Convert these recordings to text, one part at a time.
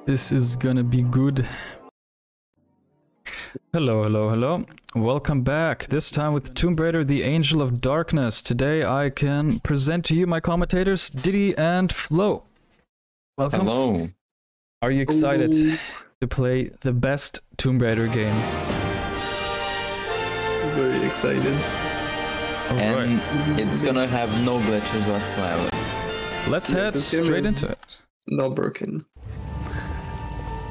This is gonna be good. Hello, hello, hello. Welcome back. This time with Tomb Raider, the Angel of Darkness. Today I can present to you my commentators, Diddy and Flo. Welcome. Hello. Are you excited to play the best Tomb Raider game? Very excited. And it's gonna have no glitches whatsoever. Let's head straight into it. Not broken.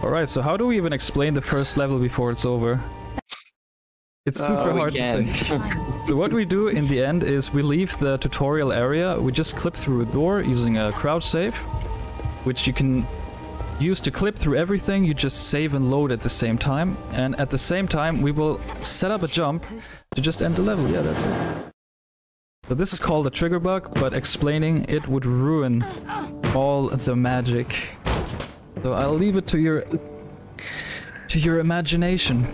Alright, so how do we even explain the first level before it's over? It's super hard to say. So what we do in the end is we leave the tutorial area, we just clip through a door using a crouch save, which you can use to clip through everything. You just save and load at the same time, and at the same time we will set up a jump to just end the level. Yeah, that's it. So this is called a trigger bug, but explaining it would ruin all the magic. So I'll leave it to your imagination.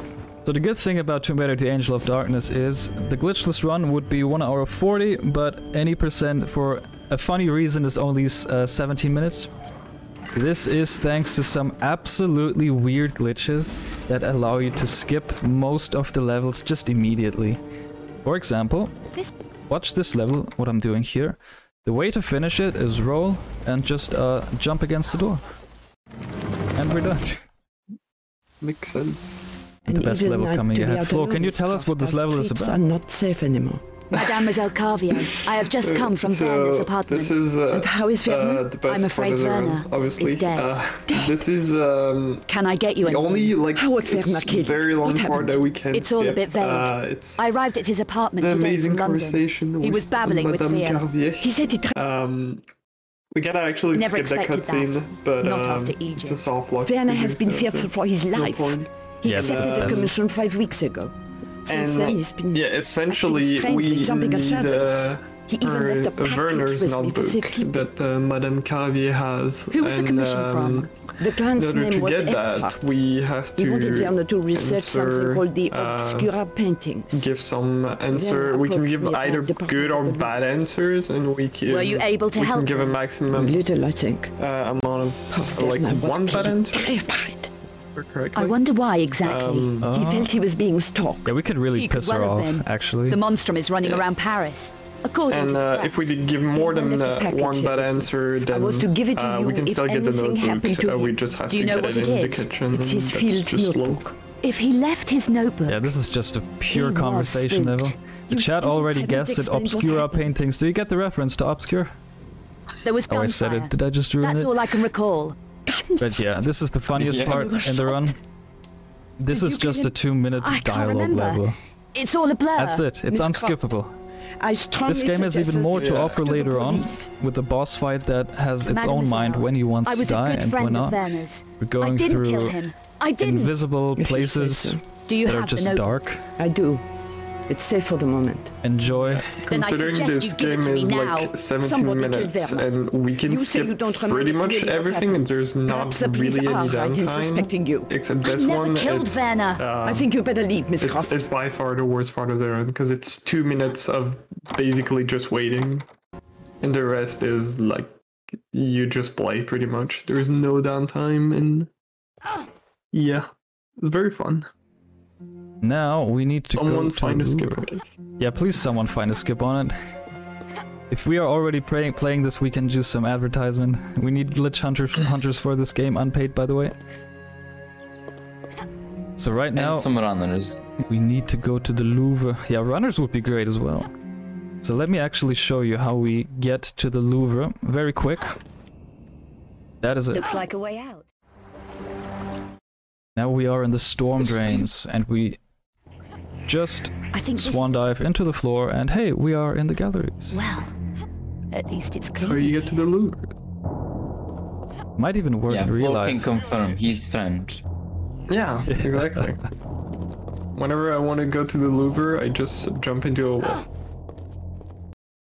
So the good thing about Tomb Raider: The Angel of Darkness is the glitchless run would be 1 hour 40, but any percent for a funny reason is only 17 minutes. This is thanks to some absolutely weird glitches that allow you to skip most of the levels just immediately. For example, watch this level, what I'm doing here. The way to finish it is roll and just jump against the door. And we're done. Makes sense. The best level coming ahead. Flo, can you tell us what this level is about? Are not safe anymore. Mademoiselle Carvier, I have just come from Werner's apartment. This is And how is Werner? the best I'm afraid part of the run, Werner obviously. is dead. This is Can I get you the anything? only like How was Werner killed? very long What part happened? that we can It's all a skip. bit vague. It's I arrived at his apartment an today amazing from London. conversation He with was babbling with Madame fear. Carvier. He said it. We gotta actually Never skip that expected cutscene, that. but Not after it's Egypt. a soft lock. Werner has been so fearful for his no life. point. He Yes, accepted the yes. commission 5 weeks ago. Since And then, he's been yeah, essentially acting we strangely, jumping at need shadows. He even left a package Werner's with me for notebook safekeeping. that Madame Carvier has. Who was the and, commission from? The in client's order name to was get that, Earhart. we have We wanted to Werner to research something answer, called the Obscura paintings. give some answer. Then We can give approach me either at the good or department. bad answers, and we can. Were you able to we help can give a him? maximum Little, I think. amount of Poor like Werner was one bad answer. terrified. Correctly. I wonder why exactly. He felt he was being stalked. Yeah, we could really He could piss her well have off, been. actually. The monstrum is running around Paris. According And to the if we press. did give more than left the package one here bad with me. answer, then was to give it to we you can if still get the anything happened notebook. to We him. just have Do to you know get what it it in the is? kitchen. It's and his that's field just slow. notebook. If he left his notebook, Yeah, this is just a pure He was conversation spooked. level. The You chat still already haven't guessed it. explained what Obscura happened. paintings. Do you get the reference to Obscure? there was Oh, I said gunfire. it. Did I just ruin That's it? all I can recall. But yeah, this is the funniest Yeah. part in the run. This Did is you just kill a 2-minute I can't dialogue remember. level. It's all a blur. That's it. It's Miss unskippable. I strongly This game has suggest even more us to Yeah. offer to the later on, police. with a boss fight that has its own mind Mademoiselle, when he wants I to was a die good and when friend of not. Werner's. We're I going didn't kill through him. I didn't. invisible If you say places so. Do you that are have the just notebook? dark. I do. It's safe for the moment. Enjoy. Then I Considering suggest this you give it game to me is now. like 17 Somebody killed minutes, Werner. and we can You say you skip don't remember pretty much clearly what everything, and happened. there's not Perhaps the police really any are right in downtime. suspecting you. Except I this never one, killed it's, Werner. I think you better leave, Miss Croft. it's by far the worst part of the run, because it's 2 minutes of basically just waiting, and the rest is like you just play pretty much. There's no downtime, and yeah, it's very fun. Now we need to Someone go to find a Louvre. skip for this. Yeah, please someone find a skip on it. If we are already playing this, we can do some advertisement. We need glitch hunters for this game, unpaid by the way. So right now, And some runners. we need to go to the Louvre. Yeah, runners would be great as well. So let me actually show you how we get to the Louvre very quick. That is it. Looks like a way out. Now we are in the storm drains and we just I think this. swan dive into the floor and hey, we are in the galleries. Well, at least it's So clear. you get to the Louvre. Might even work Yeah, in real Flo can life. confirm. He's French. Yeah, exactly. Whenever I want to go to the Louvre, I just jump into a wall.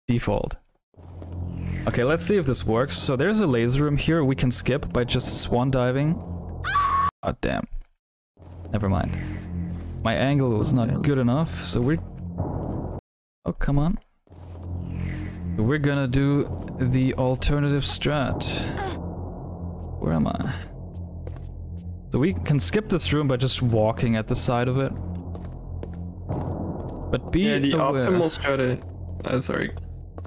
Default. Okay, let's see if this works. So there's a laser room here we can skip by just swan diving. Oh damn. Never mind. My angle was not good enough, so we're... Oh, come on. So we're gonna do the alternative strat. Where am I? So we can skip this room by just walking at the side of it. But be the aware. optimal strategy. Sorry.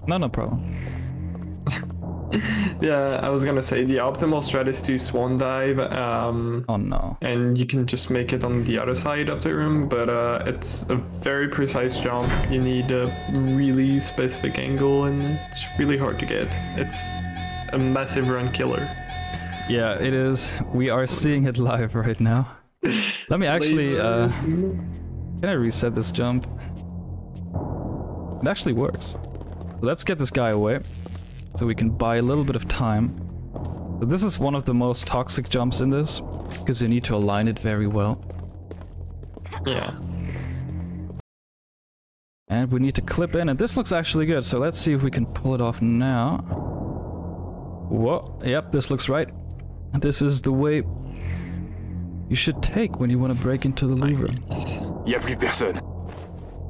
No problem. Yeah, I was gonna say the optimal strat is to swan dive. Oh no. And you can just make it on the other side of the room, but it's a very precise jump. You need a really specific angle, and it's really hard to get. It's a massive run killer. Yeah, it is. We are seeing it live right now. Let me actually, can I reset this jump? It actually works. So let's get this guy away, so we can buy a little bit of time. So this is one of the most toxic jumps in this, because you need to align it very well. Yeah. And we need to clip in, and this looks actually good, so let's see if we can pull it off now. Whoa, yep, this looks right. This is the way you should take when you want to break into the louver. Y a plus personne.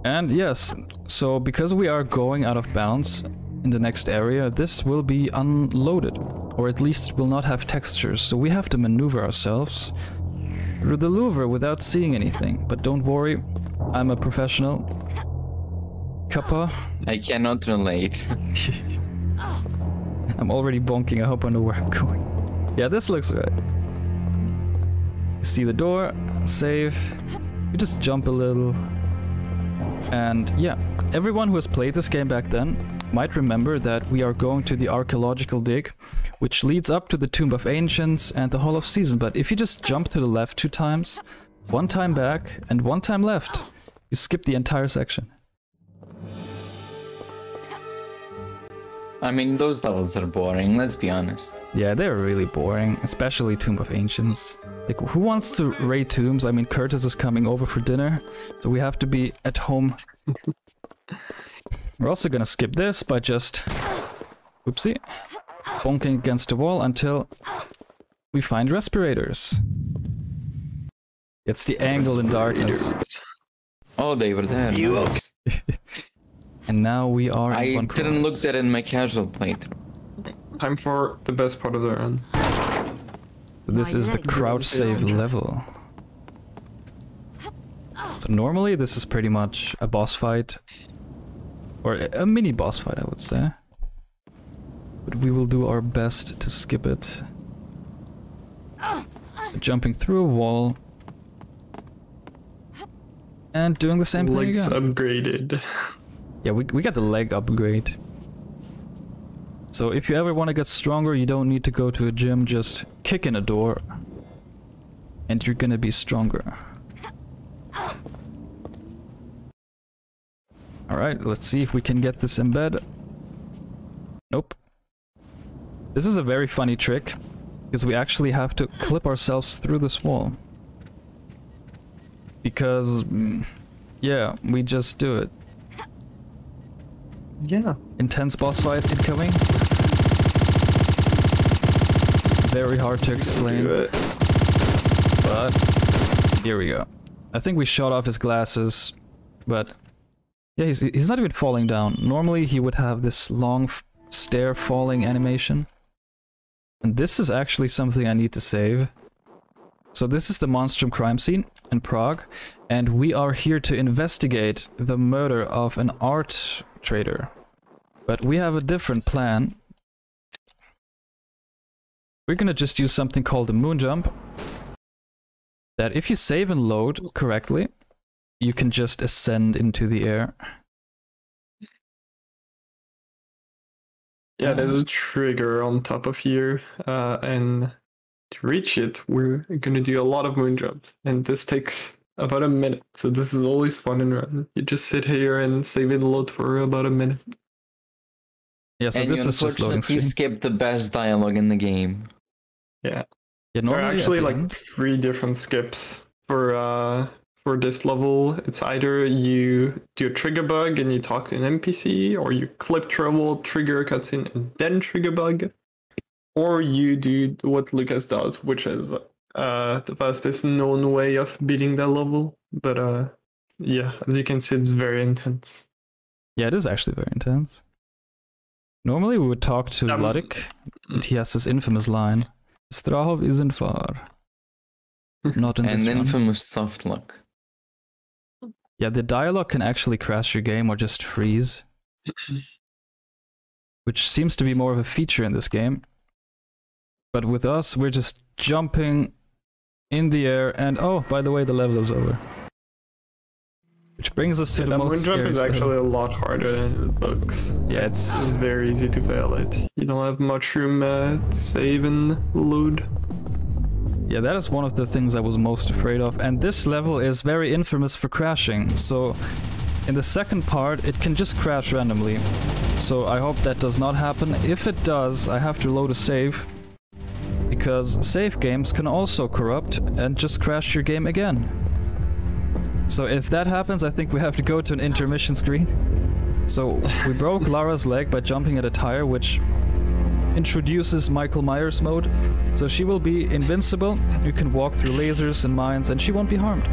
And yes, so because we are going out of bounds in the next area, this will be unloaded, or at least it will not have textures, so we have to maneuver ourselves through the louver without seeing anything. But don't worry, I'm a professional. Kappa. I cannot relate. I'm already bonking, I hope I know where I'm going. Yeah, this looks right. See the door, save, you just jump a little. And yeah, everyone who has played this game back then might remember that we are going to the archaeological dig, which leads up to the Tomb of Ancients and the Hall of Seasons. But if you just jump to the left 2 times, 1 time back and 1 time left, you skip the entire section. I mean, those levels are boring, let's be honest. Yeah, they're really boring, especially Tomb of Ancients. Like, who wants to raid tombs? I mean, Curtis is coming over for dinner, so we have to be at home. We're also gonna skip this by just... Oopsie. Bonking against the wall until we find respirators. It's the angle in darkness. Oh, they were there. Nice. And now we are I in didn't look that in my casual playthrough. Time for the best part of the run. This is the crouch save level. So normally this is pretty much a boss fight. Or a mini boss fight, I would say. But we will do our best to skip it. Jumping through a wall. And doing the same thing Legs again. upgraded. Yeah, we got the leg upgrade. So if you ever want to get stronger, you don't need to go to a gym, just kick in a door. And you're gonna be stronger. Alright, let's see if we can get this in bed. Nope. This is a very funny trick, because we actually have to clip ourselves through this wall. Because, yeah, we just do it. Yeah. Intense boss fight incoming. Very hard to explain. But here we go. I think we shot off his glasses, but yeah, he's not even falling down. Normally he would have this long stair falling animation. And this is actually something I need to save. So this is the Monstrum crime scene in Prague, and we are here to investigate the murder of an art trader. But we have a different plan. We're gonna just use something called the moon jump. That if you save and load correctly, you can just ascend into the air. Yeah, there's a trigger on top of here, and to reach it, we're gonna do a lot of moon jumps, and this takes about a minute. So this is always fun and run. You just sit here and save and load for about a minute. Yeah, so and this you is just loading unfortunately screen. skipped the best dialogue in the game. Yeah. Yeah, There are normally actually at the like end- 3 different skips for this level. It's either you do a trigger bug and you talk to an NPC, or you clip trouble, trigger cutscene, and then trigger bug, or you do what Lucas does, which is the fastest known way of beating that level. But yeah, as you can see, it's very intense. Yeah, it is actually very intense. Normally we would talk to Ludik, and he has this infamous line, Strahov isn't far. Not in this And one. infamous soft lock. Yeah, the dialogue can actually crash your game or just freeze. Which seems to be more of a feature in this game. But with us, we're just jumping in the air and oh, by the way, the level is over. Which brings us to the most jump scary is actually a lot harder than it looks. Yeah, It's very easy to fail it. You don't have much room to save and load. Yeah, that is one of the things I was most afraid of. And this level is very infamous for crashing. So in the second part, it can just crash randomly. So I hope that does not happen. If it does, I have to load a save. Because save games can also corrupt and just crash your game again. So if that happens, I think we have to go to an intermission screen. So we broke Lara's leg by jumping at a tire, which introduces Michael Myers mode. So she will be invincible, you can walk through lasers and mines, and she won't be harmed.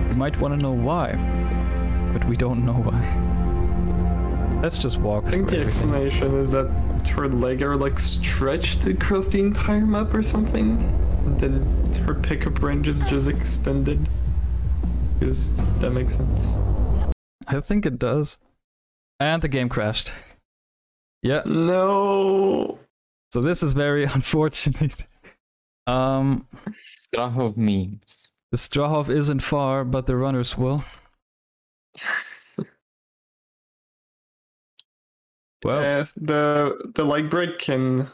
You might want to know why, but we don't know why. Let's just walk. I think the explanation is that her leg are like stretched across the entire map or something. And then her pickup range is just extended. Because that makes sense. I think it does. And the game crashed. Yeah. No. So this is very unfortunate. Strahov memes. The Strahov isn't far, but the runners will. Well, the leg break can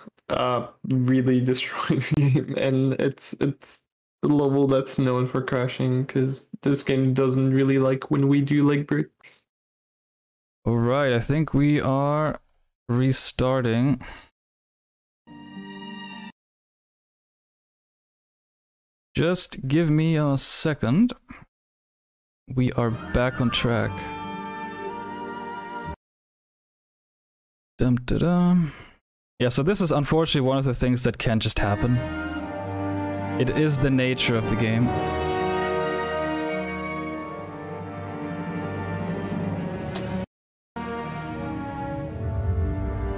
really destroy the game, and it's a level that's known for crashing because this game doesn't really like when we do leg breaks. all right, I think we are restarting. Just give me a second. We are back on track. Dum da dum. Yeah, so this is unfortunately one of the things that can just happen. It is the nature of the game.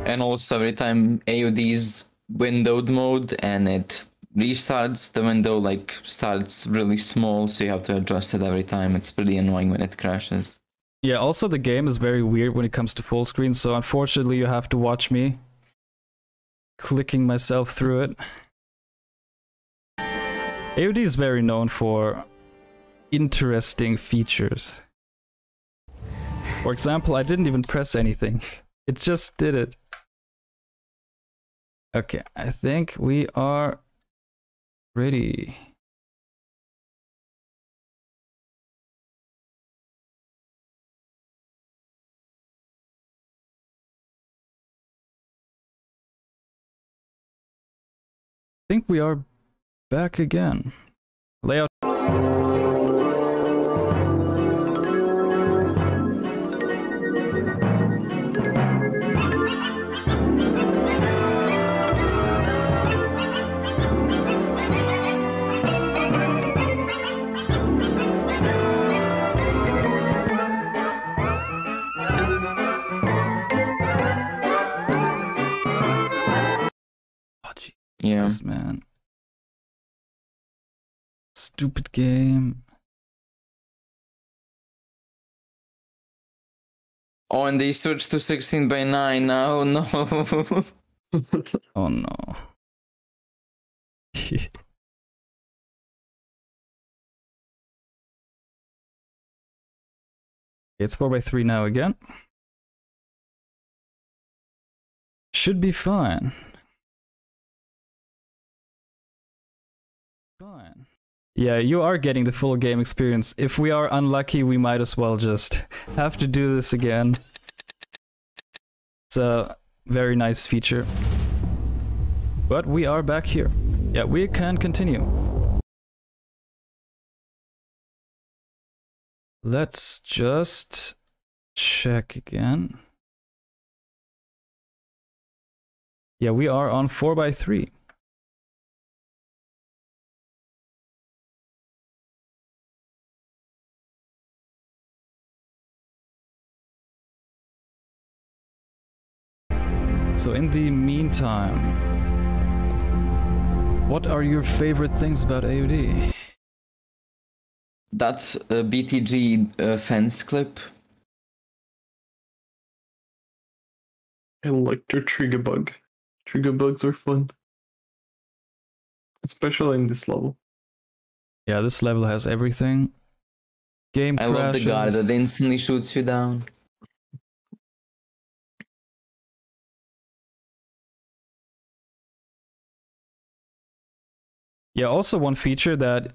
And also every time AOD's windowed mode and it restarts, the window like starts really small, so you have to adjust it every time. It's pretty annoying when it crashes. Yeah, also the game is very weird when it comes to full screen, so unfortunately you have to watch me clicking myself through it. AOD is very known for interesting features. For example, I didn't even press anything. It just did it. Okay, I think we are ready. I think we are back again. Layout. Yeah. Yes, man. Stupid game. Oh, and they switched to 16:9 now. No. Oh no. It's 4x3 now again. Should be fine. Fine. Yeah, you are getting the full game experience. If we are unlucky, we might as well just have to do this again. It's a very nice feature. But we are back here. Yeah, we can continue. Let's just check again. Yeah, we are on 4x3. So in the meantime, What are your favorite things about AOD? That BTG fence clip. I like the trigger bug. Trigger bugs are fun. Especially in this level. Yeah, this level has everything. Game I crashes. love the guy that instantly shoots you down. Yeah, also one feature that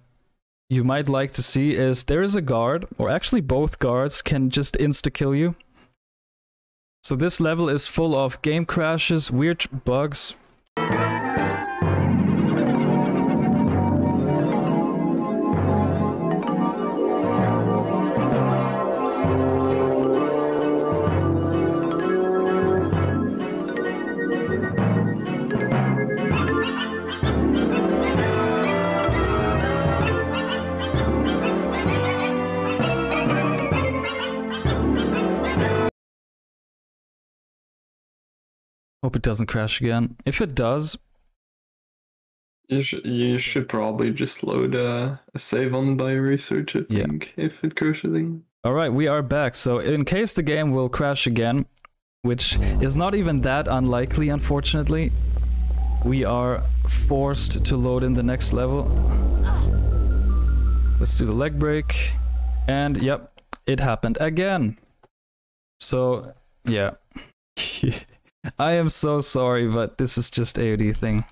you might like to see is there is a guard, or actually both guards can just insta-kill you. So this level is full of game crashes, weird bugs. Hope it doesn't crash again. If it does... You should probably just load a save on bioresearch, I think, if it crashes again. Alright, we are back. So in case the game will crash again, which is not even that unlikely, unfortunately, we are forced to load in the next level. Let's do the leg break. And yep, it happened again. So, yeah. I am so sorry, but this is just AOD thing.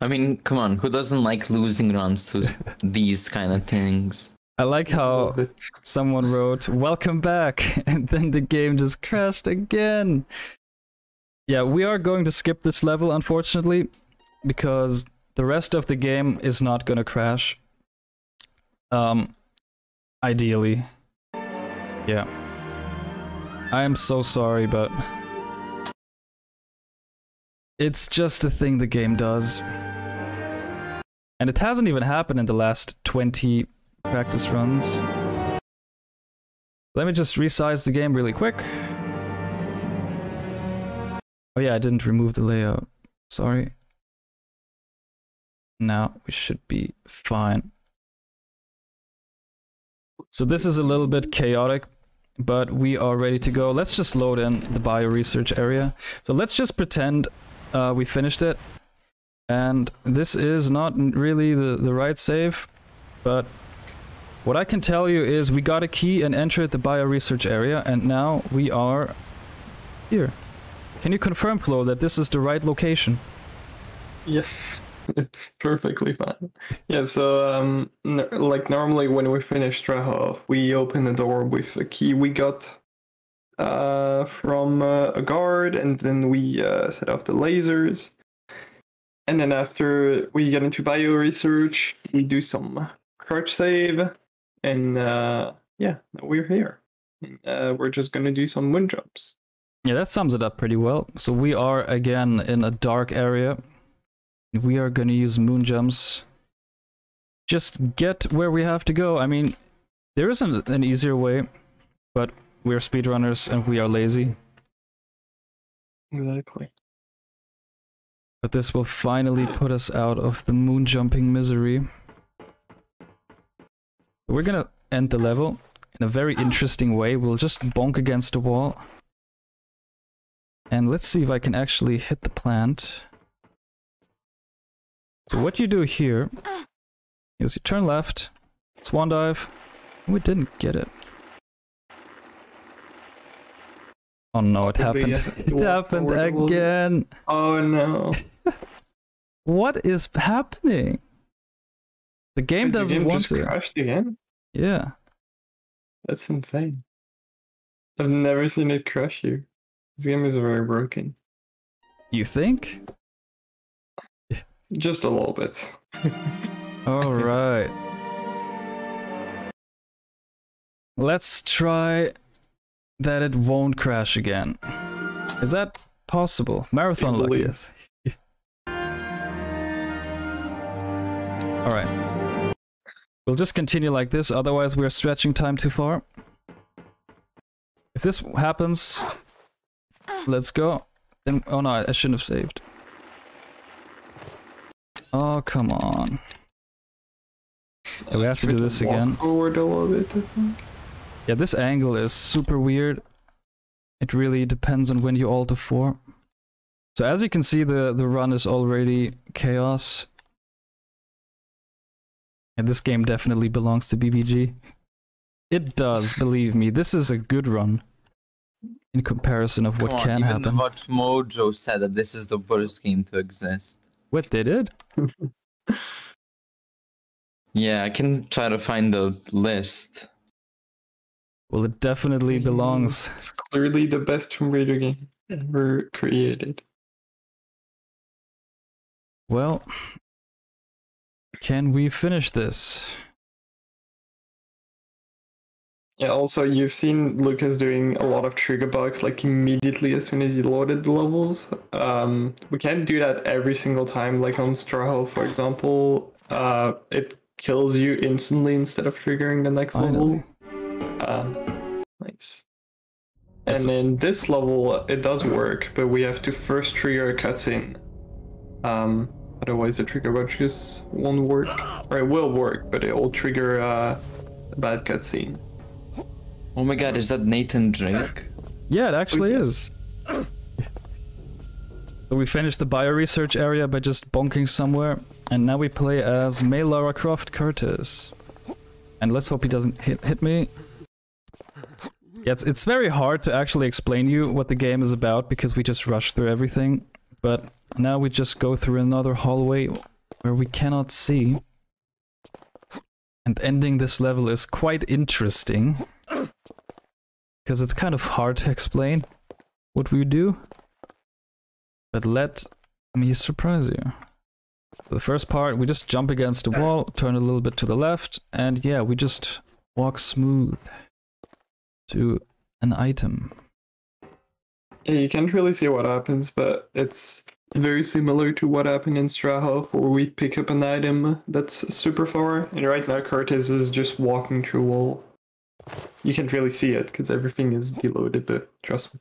I mean, come on, who doesn't like losing runs to these kind of things? I like how someone wrote, "Welcome back," and then the game just crashed again. Yeah, we are going to skip this level, unfortunately, because the rest of the game is not gonna crash. Ideally. Yeah. I am so sorry, but it's just a thing the game does. And it hasn't even happened in the last 20 practice runs. Let me just resize the game really quick. Oh yeah, I didn't remove the layout. Sorry. Now we should be fine. So this is a little bit chaotic, but we are ready to go. Let's just load in the bioresearch area. So let's just pretend we finished it. And this is not really the right save, but what I can tell you is we got a key and entered the bioresearch area, and now we are here. Can you confirm, Flo, that this is the right location? Yes, it's perfectly fine. Yeah, so like normally when we finish Strahov, we open the door with a key we got from a guard, and then we set off the lasers. And then after we get into bioresearch, we do some crouch save, and yeah, we're here. And, we're just gonna do some wind jumps. Yeah, that sums it up pretty well. So we are again in a dark area. We are gonna use moon jumps. Just get where we have to go. I mean, there isn't an easier way, but we're speedrunners and we are lazy. Exactly. But this will finally put us out of the moon jumping misery. We're gonna end the level in a very interesting way. We'll just bonk against the wall. And let's see if I can actually hit the plant. So what you do here is you turn left, swan dive. We didn't get it. Oh no, it happened. It happened again. Oh no. What is happening? The game doesn't want to. The game just crashed again? Yeah. That's insane. I've never seen it crash here. This game is very broken. You think? Just a little bit. Alright. Let's try that it won't crash again. Is that possible? Marathon luck, yes. Alright. We'll just continue like this, otherwise we're stretching time too far. If this happens, let's go. Then, oh no, I shouldn't have saved. Oh, come on. Yeah, we have to do this again. Forward a little bit, I think. Yeah, this angle is super weird. It really depends on when you alt F4. So as you can see, the run is already chaos. And this game definitely belongs to BBG. It does, believe me. This is a good run in comparison of what can happen. Even Watch Mojo said that this is the worst game to exist. What, they did? Yeah, I can try to find the list. Well, it definitely belongs. It's clearly the best Tomb Raider game ever created. Well, can we finish this? Yeah, also, you've seen Lucas doing a lot of trigger bugs, like immediately as soon as you loaded the levels. We can't do that every single time, like on Straw Hole, for example. It kills you instantly instead of triggering the next level. Nice. And in this level, it does work, but we have to first trigger a cutscene. Otherwise, the trigger bug just won't work. Or it will work, but it will trigger a bad cutscene. Oh my god, is that Nathan Drake? Yeah, it actually is. So we finished the bio-research area by just bonking somewhere, and now we play as May Lara Croft Curtis. And let's hope he doesn't hit me. Yeah, it's very hard to actually explain you what the game is about because we just rush through everything. But now we just go through another hallway where we cannot see. And ending this level is quite interesting. Because it's kind of hard to explain what we do. But let me surprise you. The first part, we just jump against the wall, turn a little bit to the left, and yeah, we just walk smooth to an item. Yeah, you can't really see what happens, but it's very similar to what happened in Straho, where we pick up an item that's super far, and right now Curtis is just walking through a wall. You can't really see it, because everything is deloaded, but trust me.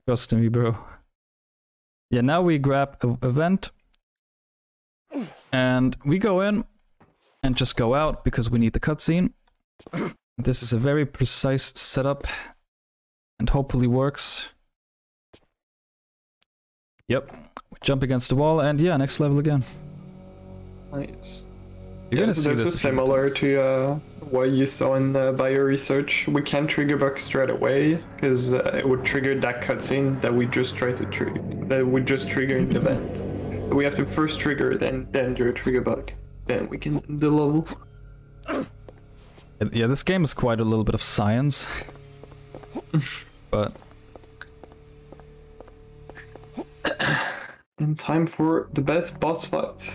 Trust me, bro. Yeah, now we grab a vent, and we go in, and just go out, because we need the cutscene. This is a very precise setup, and hopefully works. Yep, we jump against the wall, and yeah, next level again. Nice. You're gonna see this is similar to what you saw in Bio Research. We can't trigger bug straight away because it would trigger that cutscene that we just tried to trigger. That would just trigger in the event. So we have to first trigger, then do a trigger bug, then we can end the level. Yeah, this game is quite a little bit of science, but. And time for the best boss fight.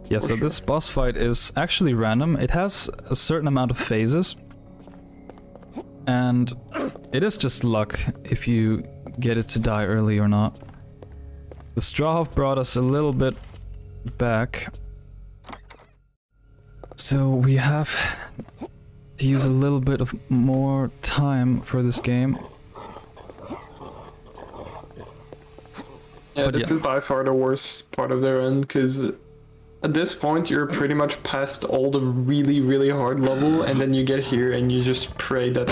Yeah, so this boss fight is actually random. It has a certain amount of phases. And it is just luck if you get it to die early or not. The Strawhoff brought us a little bit back. So we have to use a little bit of more time for this game. Yeah, this is by far the worst part of their end, because at this point you're pretty much past all the really, really hard level, and then you get here and you just pray that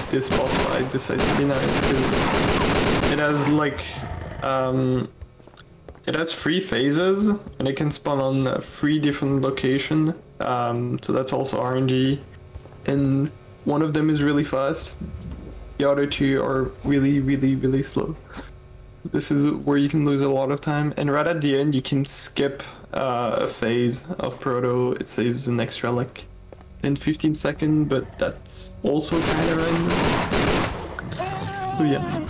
this boss fight decides to be nice, because it has like, it has 3 phases, and it can spawn on 3 different locations, so that's also RNG, and one of them is really fast, the other 2 are really, really, really slow. This is where you can lose a lot of time, and right at the end you can skip a phase of Proto. It saves an extra like 10-15 seconds, but that's also kind of random. So yeah.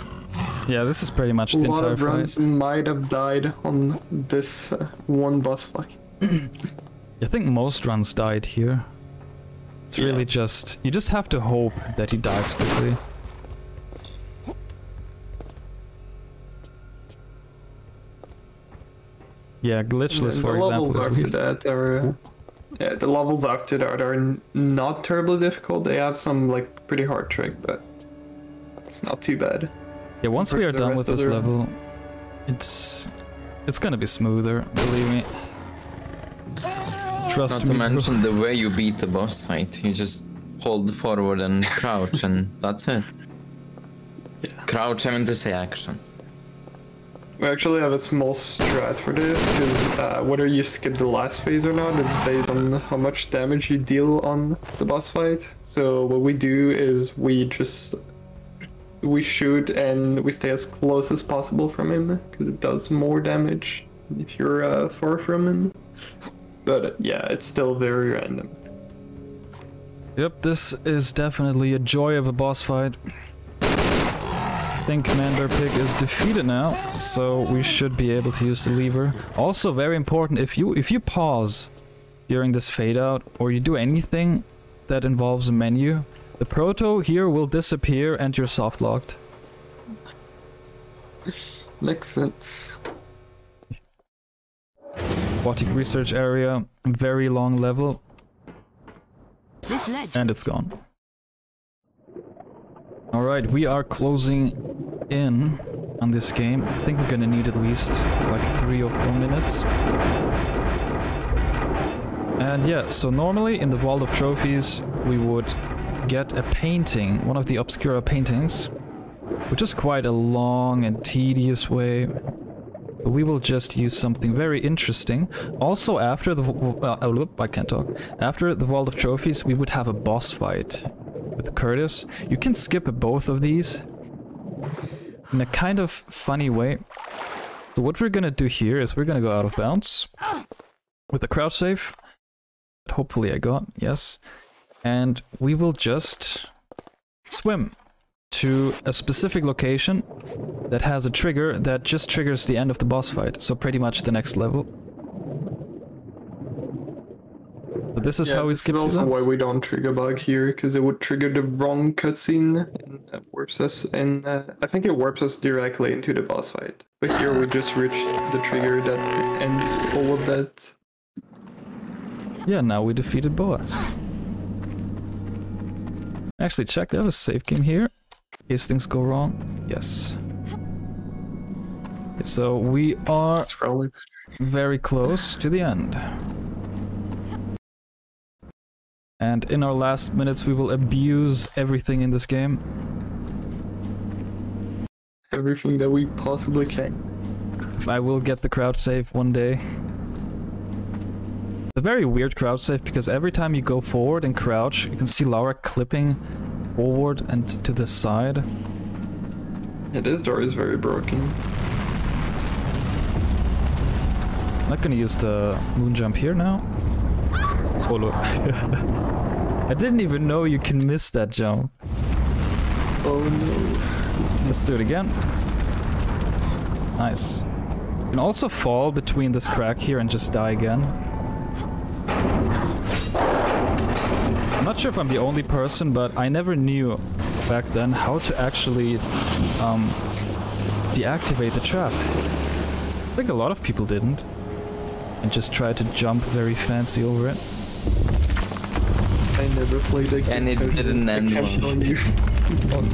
Yeah, this is pretty much the entire fight. A lot of runs might have died on this one boss fight. I think most runs died here. It's really just... You just have to hope that he dies quickly. Yeah, glitchless, for example. The levels after that are... Yeah, the levels after that are not terribly difficult. They have some, like, pretty hard trick, but it's not too bad. Yeah, once we are done with this level, it's gonna be smoother, believe me. Trust Not me. to mention the way you beat the boss fight. You just hold forward and crouch and that's it. Yeah. Crouch, I meant to say action. We actually have a small strat for this, because whether you skip the last phase or not, it's based on how much damage you deal on the boss fight. So what we do is we shoot and we stay as close as possible from him, because it does more damage if you're far from him. But yeah, it's still very random. Yep, this is definitely a joy of a boss fight. I think Commander Pig is defeated now, so we should be able to use the lever. Also very important, if you pause during this fade out, or you do anything that involves a menu, the proto here will disappear and you're soft locked. Makes sense. Aquatic research area, very long level, This ledge. and it's gone. Alright, we are closing in on this game. I think we're gonna need at least like 3 or 4 minutes. And yeah, so normally in the Vault of Trophies we would get a painting, one of the Obscura paintings, which is quite a long and tedious way. But we will just use something very interesting. Also after the... I can't talk. After the Vault of Trophies we would have a boss fight with Curtis. You can skip both of these in a kind of funny way. So what we're gonna do here is we're gonna go out of bounds with a crouch save. That hopefully I got, yes. And we will just swim to a specific location that has a trigger that just triggers the end of the boss fight. So pretty much the next level. But this is how we skip. This is also why we don't trigger bug here, because it would trigger the wrong cutscene and that warps us. And I think it warps us directly into the boss fight. But here we just reach the trigger that ends all of that. Yeah, now we defeated Boaz. Actually, check, they have a save game here, in case things go wrong. Yes. Okay, so we are very close to the end. And in our last minutes we will abuse everything in this game. Everything that we possibly can. I will get the crouch save one day. It's a very weird crouch save because every time you go forward and crouch, you can see Laura clipping forward and to the side. Yeah, this door is very broken. I'm not gonna use the moon jump here now. Oh look. I didn't even know you can miss that jump. Oh no. Let's do it again. Nice. You can also fall between this crack here and just die again. I'm not sure if I'm the only person, but I never knew back then how to actually deactivate the trap. I think a lot of people didn't. And just tried to jump very fancy over it. I never played a game. And it didn't end well.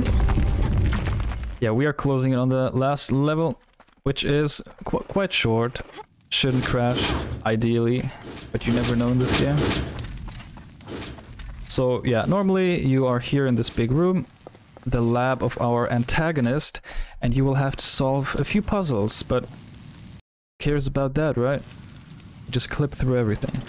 Yeah, we are closing it on the last level, which is quite short. Shouldn't crash, ideally, but you never know in this game. So yeah, normally you are here in this big room, the lab of our antagonist, and you will have to solve a few puzzles, but who cares about that, right? Just clip through everything.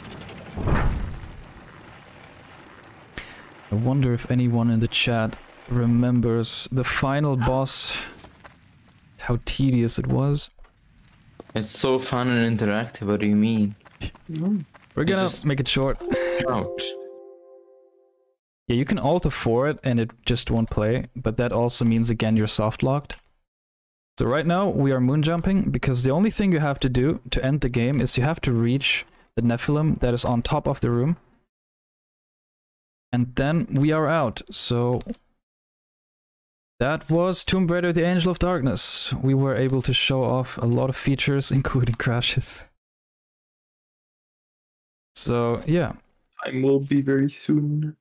I wonder if anyone in the chat remembers the final boss, how tedious it was. It's so fun and interactive, what do you mean? We're gonna make it short. Ouch. Yeah, you can alter for it and it just won't play, but that also means again you're soft locked. So right now we are moon jumping because the only thing you have to do to end the game is you have to reach the Nephilim that is on top of the room. And then we are out. So that was Tomb Raider: The Angel of Darkness. We were able to show off a lot of features, including crashes. So yeah. Time will be very soon.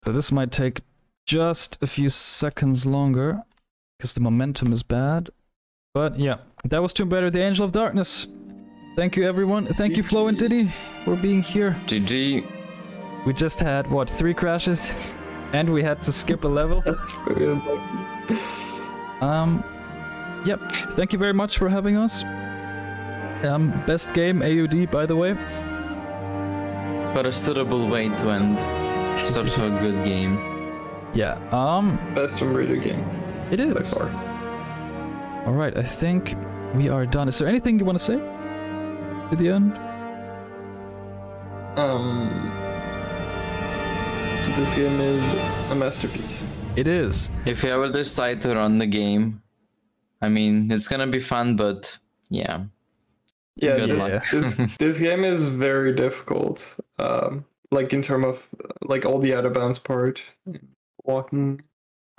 So this might take just a few seconds longer. because the momentum is bad. But yeah, that was Tomb Raider: The Angel of Darkness. Thank you, everyone. Thank you, Flo and Diddy, for being here. GG. We just had, what, 3 crashes? And we had to skip a level. That's very unlucky. Yep. Thank you very much for having us. Best game, AUD, by the way. But a suitable way to end such a good game. Yeah. Best Tomb Raider game. It is. By far. Alright, I think we are done. Is there anything you want to say to the end? This game is a masterpiece. It is. If you ever decide to run the game, I mean, it's gonna be fun, but yeah. Yeah, Good luck. this game is very difficult. Like in terms of like all the out of bounds part, walking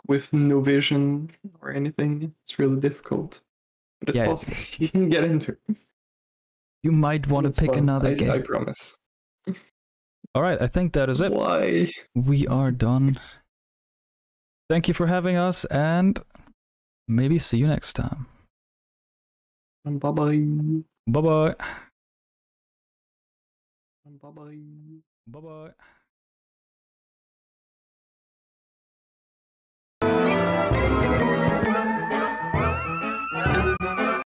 with no vision or anything, it's really difficult. But it's possible. You can get into it. You might want to pick fun. another game. I promise. Alright, I think that is it. Why? We are done. Thank you for having us, and maybe see you next time. Bye-bye. Bye-bye. Bye-bye. Bye-bye.